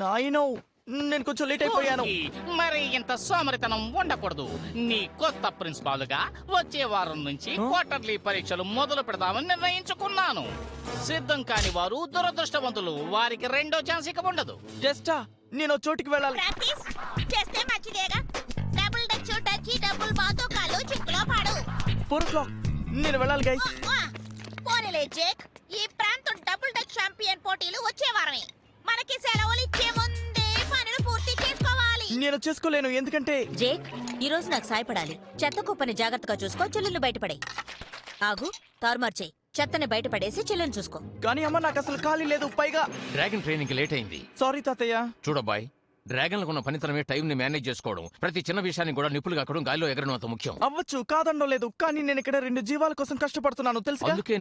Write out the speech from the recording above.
నాయనో, నేను కొంచెం లేట్ అయిపోయాను. మరి ఇంత సోమరితనం ఉండకూడదు. నీ కొత్త ప్రిన్సిపాల్ గా వచ్చే వారం నుంచి క్వార్టర్లీ పరీక్షలు మొదలు పెడదామని నిర్ణయించుకున్నాను. సిద్ధం కాని వారు దురదృష్టవంతులు. వారికి రెండో ఛాన్స్ ఇక ఉండదు. టెస్టా? నేను చోటికి వెళ్ళాలి. ప్రాక్టీస్ చేస్తే మంచిదేగా. డబుల్ డచ్ టచ్ డబుల్ బాతోకాలు చిక్కులో పాడు. 4 o'clock. నేను వెళ్ళాలి గైస్. పోనీలే జేక్, ఈ ప్రాంతం డబుల్ డచ్ ఛాంపియన్ పోటీలు వచ్చే వారమే. మనకి సెలవులు ఇచ్చే ముందే పనులు పూర్తి చేసుకోవాలి. నేను చేసుకోలేను, ఎందుకంటే జేక్, ఈ రోజు నాకు సాయపడాలి. చెత్త కుప్పని జాగ్రత్తగా చూసుకో, చెల్లెలు బయటపడే. ఆగు, తారుమార్చేయి. చెత్తని బయటపడేసి చెల్లెని చూసుకో. కానీ అమ్మ, నాకు అసలు ఖాళీ లేదు. పైగా డ్రాగన్ ట్రైనింగ్ లేట్ అయింది. సారీ తాతయ్య. చూడబ్బాయ్, డ్రాగన్లకు ఉన్న పనితనమే టైం ని మేనేజ్ చేసుకోవడం. ప్రతి చిన్న విషయాన్ని కూడా నిపులు కాకడం, గాలిలో ఎగరడం అంత ముఖ్యం. అవ్వచ్చు, కాదండం లేదు. కానీ నేను ఇక్కడ 2 జీవాల కోసం కష్టపడుతున్నాను తెలుసా. అందుకే